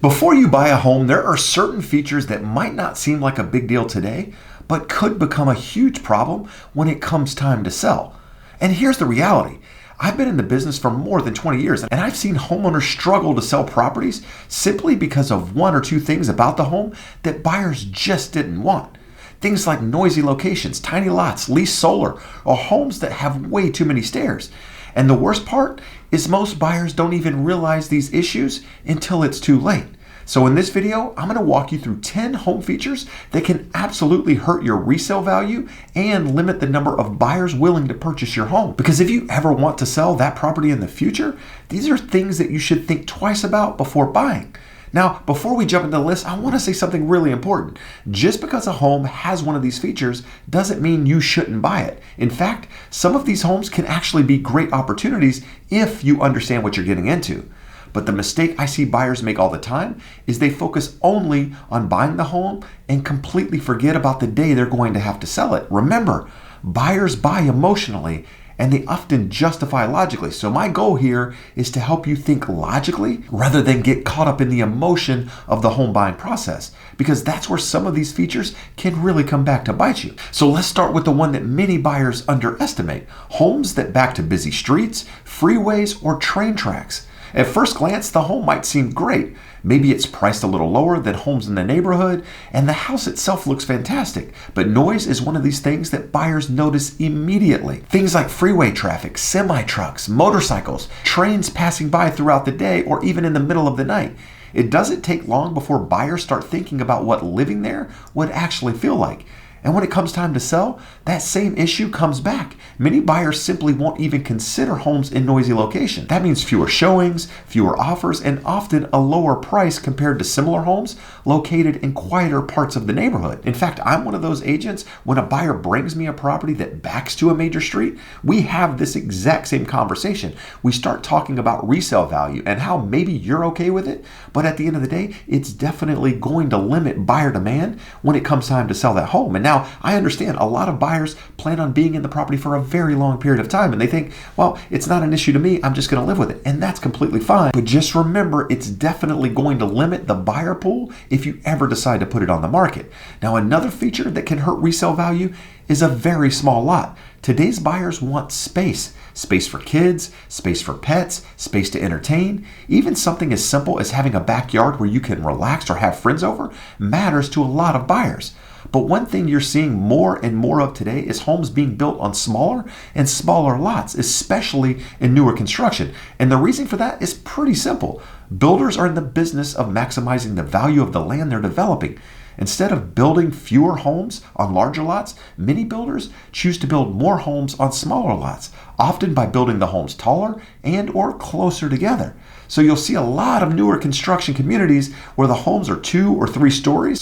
Before you buy a home, there are certain features that might not seem like a big deal today, but could become a huge problem when it comes time to sell. And here's the reality. I've been in the business for more than 20 years, and I've seen homeowners struggle to sell properties simply because of one or two things about the home that buyers just didn't want. Things like noisy locations, tiny lots, leased solar, or homes that have way too many stairs. And the worst part is most buyers don't even realize these issues until it's too late. So in this video, I'm going to walk you through 10 home features that can absolutely hurt your resale value and limit the number of buyers willing to purchase your home. Because if you ever want to sell that property in the future, these are things that you should think twice about before buying. Now, before we jump into the list, I want to say something really important. Just because a home has one of these features doesn't mean you shouldn't buy it. In fact, some of these homes can actually be great opportunities if you understand what you're getting into. But the mistake I see buyers make all the time is they focus only on buying the home and completely forget about the day they're going to have to sell it. Remember, buyers buy emotionally and they often justify logically. So my goal here is to help you think logically rather than get caught up in the emotion of the home buying process, because that's where some of these features can really come back to bite you. So let's start with the one that many buyers underestimate: homes that back to busy streets, freeways, or train tracks. At first glance, the home might seem great. Maybe it's priced a little lower than homes in the neighborhood, and the house itself looks fantastic. But noise is one of these things that buyers notice immediately. Things like freeway traffic, semi-trucks, motorcycles, trains passing by throughout the day, or even in the middle of the night. It doesn't take long before buyers start thinking about what living there would actually feel like. And when it comes time to sell, that same issue comes back. Many buyers simply won't even consider homes in noisy locations. That means fewer showings, fewer offers, and often a lower price compared to similar homes located in quieter parts of the neighborhood. In fact, I'm one of those agents. When a buyer brings me a property that backs to a major street, we have this exact same conversation. We start talking about resale value and how maybe you're okay with it, but at the end of the day, it's definitely going to limit buyer demand when it comes time to sell that home. And now, I understand a lot of buyers plan on being in the property for a very long period of time, and they think, well, it's not an issue to me, I'm just going to live with it. And that's completely fine. But just remember, it's definitely going to limit the buyer pool if you ever decide to put it on the market. Now, another feature that can hurt resale value is a very small lot. Today's buyers want space. Space for kids, space for pets, space to entertain. Even something as simple as having a backyard where you can relax or have friends over matters to a lot of buyers. But one thing you're seeing more and more of today is homes being built on smaller and smaller lots, especially in newer construction. And the reason for that is pretty simple. Builders are in the business of maximizing the value of the land they're developing. Instead of building fewer homes on larger lots, many builders choose to build more homes on smaller lots, often by building the homes taller and or closer together. So you'll see a lot of newer construction communities where the homes are 2 or 3 stories.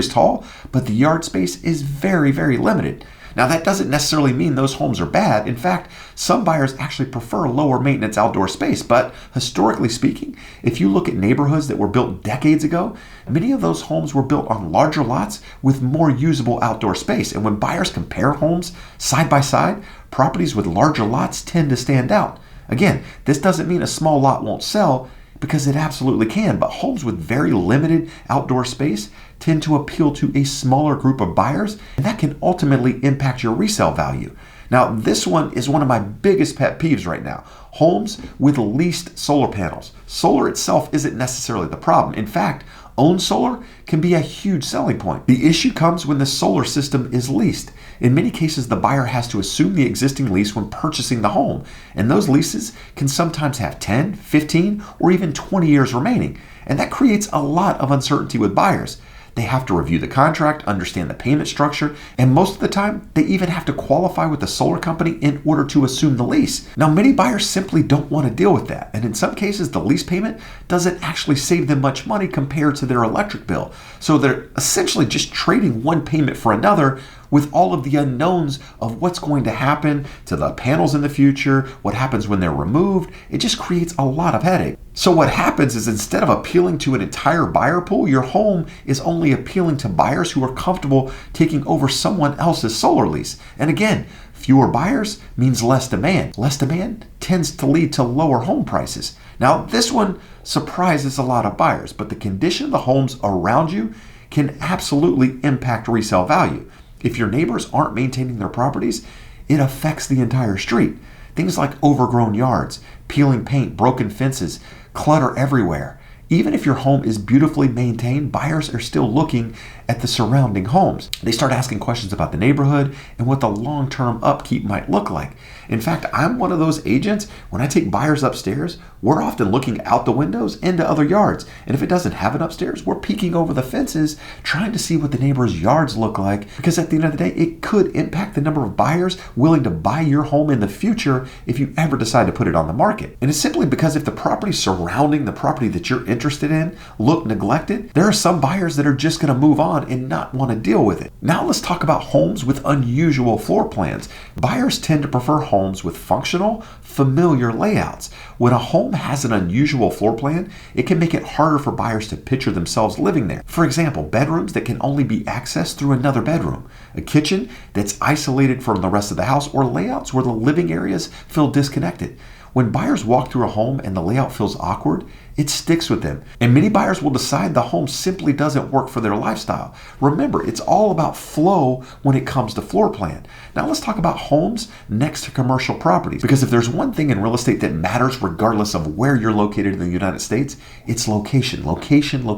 Tall, but the yard space is very, very limited. Now, that doesn't necessarily mean those homes are bad. In fact, some buyers actually prefer lower maintenance outdoor space. But historically speaking, if you look at neighborhoods that were built decades ago, many of those homes were built on larger lots with more usable outdoor space. And when buyers compare homes side by side, properties with larger lots tend to stand out. Again, this doesn't mean a small lot won't sell, because it absolutely can, but homes with very limited outdoor space tend to appeal to a smaller group of buyers, and that can ultimately impact your resale value. Now, this one is one of my biggest pet peeves right now: homes with leased solar panels. Solar itself isn't necessarily the problem. In fact, owned solar can be a huge selling point. The issue comes when the solar system is leased. In many cases, the buyer has to assume the existing lease when purchasing the home, and those leases can sometimes have 10, 15, or even 20 years remaining, and that creates a lot of uncertainty with buyers. They have to review the contract, understand the payment structure, and most of the time, they even have to qualify with the solar company in order to assume the lease. Now, many buyers simply don't want to deal with that, and in some cases, the lease payment doesn't actually save them much money compared to their electric bill. So they're essentially just trading one payment for another, with all of the unknowns of what's going to happen to the panels in the future, what happens when they're removed. It just creates a lot of headache. So what happens is, instead of appealing to an entire buyer pool, your home is only appealing to buyers who are comfortable taking over someone else's solar lease. And again, Fewer buyers means less demand. Less demand tends to lead to lower home prices. Now, this one surprises a lot of buyers, but the condition of the homes around you can absolutely impact resale value. If your neighbors aren't maintaining their properties, it affects the entire street. Things like overgrown yards, peeling paint, broken fences, clutter everywhere. Even if your home is beautifully maintained, buyers are still looking at the surrounding homes. They start asking questions about the neighborhood and what the long-term upkeep might look like. In fact, I'm one of those agents. When I take buyers upstairs, we're often looking out the windows into other yards. And if it doesn't have it upstairs, we're peeking over the fences, trying to see what the neighbors' yards look like. Because at the end of the day, it could impact the number of buyers willing to buy your home in the future if you ever decide to put it on the market. And it's simply because if the property surrounding the property that you're interested in look neglected, there are some buyers that are just going to move on and not want to deal with it. Now let's talk about homes with unusual floor plans. Buyers tend to prefer homes with functional, familiar layouts. When a home has an unusual floor plan, it can make it harder for buyers to picture themselves living there. For example, bedrooms that can only be accessed through another bedroom, a kitchen that's isolated from the rest of the house, or layouts where the living areas feel disconnected. When buyers walk through a home and the layout feels awkward, it sticks with them. And many buyers will decide the home simply doesn't work for their lifestyle. Remember, it's all about flow when it comes to floor plan. Now let's talk about homes next to commercial properties. Because if there's one thing in real estate that matters regardless of where you're located in the United States, it's location. Location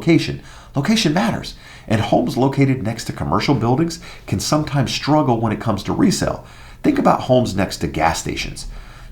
matters. And homes located next to commercial buildings can sometimes struggle when it comes to resale. Think about homes next to gas stations,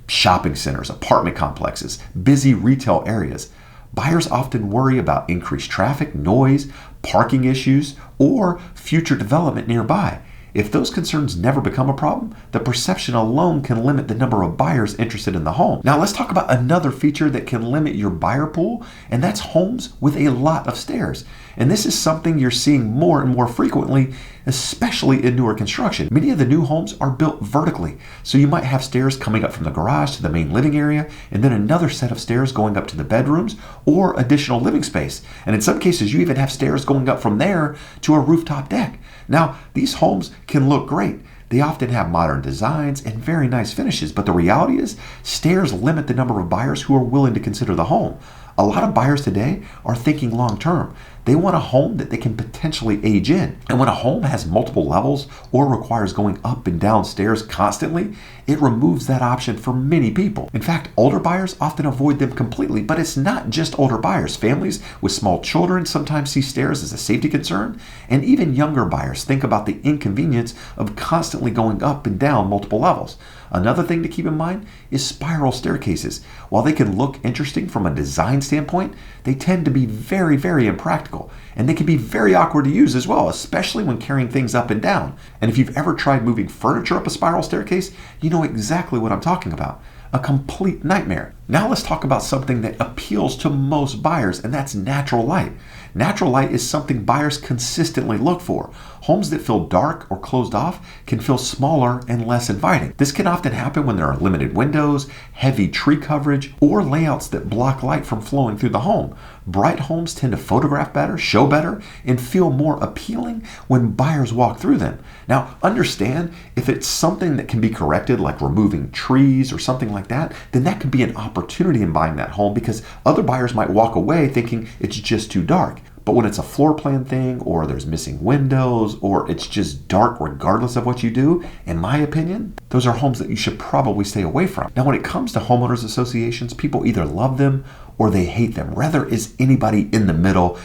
shopping centers, apartment complexes, busy retail areas. Buyers often worry about increased traffic, noise, parking issues, or future development nearby. If those concerns never become a problem, the perception alone can limit the number of buyers interested in the home. Now let's talk about another feature that can limit your buyer pool, and that's homes with a lot of stairs. And this is something you're seeing more and more frequently, especially in newer construction. Many of the new homes are built vertically, so you might have stairs coming up from the garage to the main living area, and then another set of stairs going up to the bedrooms or additional living space. And in some cases, you even have stairs going up from there to a rooftop deck. Now, these homes can look great. They often have modern designs and very nice finishes, but the reality is stairs limit the number of buyers who are willing to consider the home. A lot of buyers today are thinking long term. They want a home that they can potentially age in. And when a home has multiple levels or requires going up and down stairs constantly, it removes that option for many people. In fact, older buyers often avoid them completely, but it's not just older buyers. Families with small children sometimes see stairs as a safety concern, and even younger buyers think about the inconvenience of constantly going up and down multiple levels. Another thing to keep in mind is spiral staircases. While they can look interesting from a design standpoint, they tend to be very, very impractical. And they can be very awkward to use as well, especially when carrying things up and down. And if you've ever tried moving furniture up a spiral staircase, you know exactly what I'm talking about. A complete nightmare. Now let's talk about something that appeals to most buyers, and that's natural light. Natural light is something buyers consistently look for. Homes that feel dark or closed off can feel smaller and less inviting. This can often happen when there are limited windows, heavy tree coverage, or layouts that block light from flowing through the home. Bright homes tend to photograph better, show better, and feel more appealing when buyers walk through them. Now, understand, if it's something that can be corrected, like removing trees or something like that, then that could be an opportunity in buying that home, because other buyers might walk away thinking it's just too dark. But when it's a floor plan thing, or there's missing windows, or it's just dark regardless of what you do, in my opinion, those are homes that you should probably stay away from. Now, when it comes to homeowners associations, people either love them or they hate them. Rather is anybody in the middle,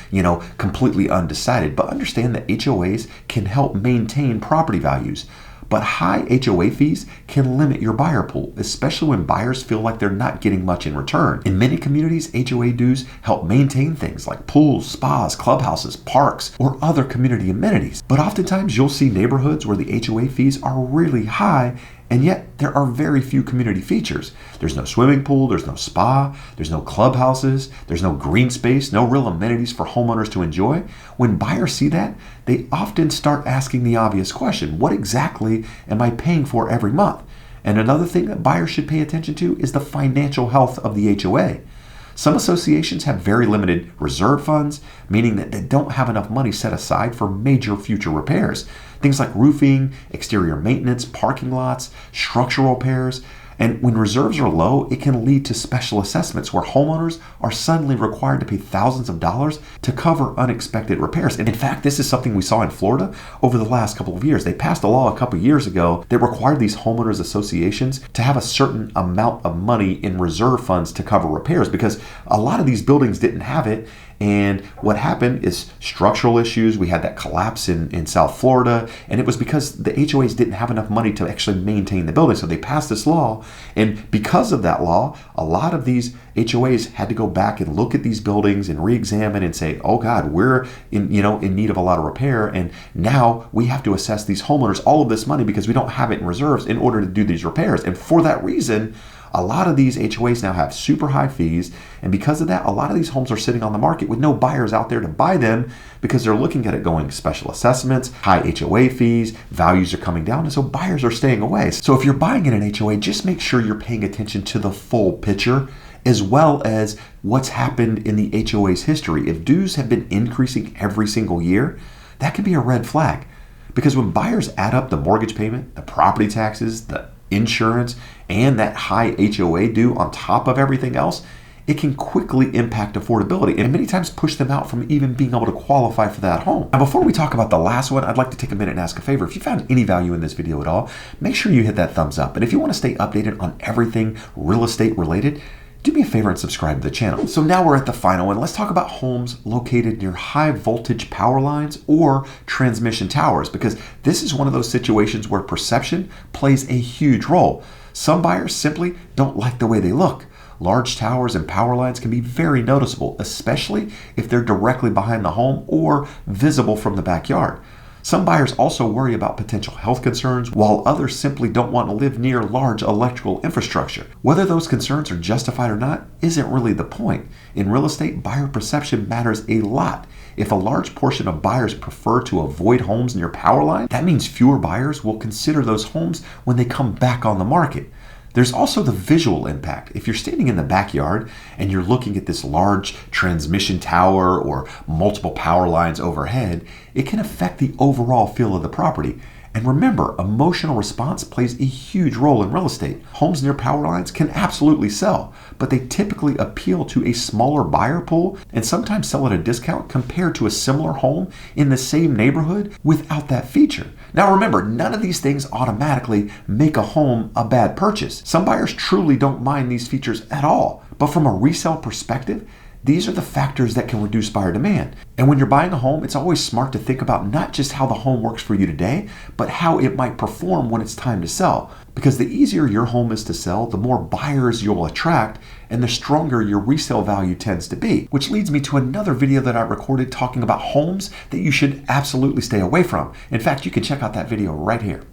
completely undecided. But understand that HOAs can help maintain property values. But high HOA fees can limit your buyer pool, especially when buyers feel like they're not getting much in return. In many communities, HOA dues help maintain things like pools, spas, clubhouses, parks, or other community amenities. But oftentimes you'll see neighborhoods where the HOA fees are really high, and yet there are very few community features. There's no swimming pool, there's no spa, there's no clubhouses, there's no green space, no real amenities for homeowners to enjoy. When buyers see that, they often start asking the obvious question: what exactly am I paying for every month? And another thing that buyers should pay attention to is the financial health of the HOA. Some associations have very limited reserve funds, meaning that they don't have enough money set aside for major future repairs. Things like roofing, exterior maintenance, parking lots, structural repairs. And when reserves are low, it can lead to special assessments where homeowners are suddenly required to pay thousands of dollars to cover unexpected repairs. And in fact, this is something we saw in Florida over the last couple of years. They passed a law a couple of years ago that required these homeowners associations to have a certain amount of money in reserve funds to cover repairs because a lot of these buildings didn't have it. And what happened is structural issues. We had that collapse in South Florida, and it was because the HOAs didn't have enough money to actually maintain the building. So they passed this law, and because of that law, a lot of these HOAs had to go back and look at these buildings and re-examine and say, oh God, we're in need of a lot of repair, and now we have to assess these homeowners all of this money because we don't have it in reserves in order to do these repairs. And for that reason, a lot of these HOAs now have super high fees, and because of that, a lot of these homes are sitting on the market with no buyers out there to buy them because they're looking at it going special assessments, high HOA fees, values are coming down, and so buyers are staying away. So if you're buying in an HOA, just make sure you're paying attention to the full picture as well as what's happened in the HOA's history. If dues have been increasing every single year, that could be a red flag because when buyers add up the mortgage payment, the property taxes, the insurance, and that high HOA due on top of everything else, it can quickly impact affordability and many times push them out from even being able to qualify for that home. Now, before we talk about the last one, I'd like to take a minute and ask a favor. If you found any value in this video at all, make sure you hit that thumbs up. And if you want to stay updated on everything real estate related, do me a favor and subscribe to the channel. So now we're at the final one. Let's talk about homes located near high voltage power lines or transmission towers, because this is one of those situations where perception plays a huge role. Some buyers simply don't like the way they look. Large towers and power lines can be very noticeable, especially if they're directly behind the home or visible from the backyard. Some buyers also worry about potential health concerns, while others simply don't want to live near large electrical infrastructure. Whether those concerns are justified or not isn't really the point. In real estate, buyer perception matters a lot. If a large portion of buyers prefer to avoid homes near power line, that means fewer buyers will consider those homes when they come back on the market. There's also the visual impact. If you're standing in the backyard and you're looking at this large transmission tower or multiple power lines overhead, it can affect the overall feel of the property. And remember, emotional response plays a huge role in real estate. Homes near power lines can absolutely sell, but they typically appeal to a smaller buyer pool and sometimes sell at a discount compared to a similar home in the same neighborhood without that feature. Now remember, none of these things automatically make a home a bad purchase. Some buyers truly don't mind these features at all, but from a resale perspective, these are the factors that can reduce buyer demand. And when you're buying a home, it's always smart to think about not just how the home works for you today, but how it might perform when it's time to sell. Because the easier your home is to sell, the more buyers you'll attract, and the stronger your resale value tends to be. Which leads me to another video that I recorded talking about homes that you should absolutely stay away from. In fact, you can check out that video right here.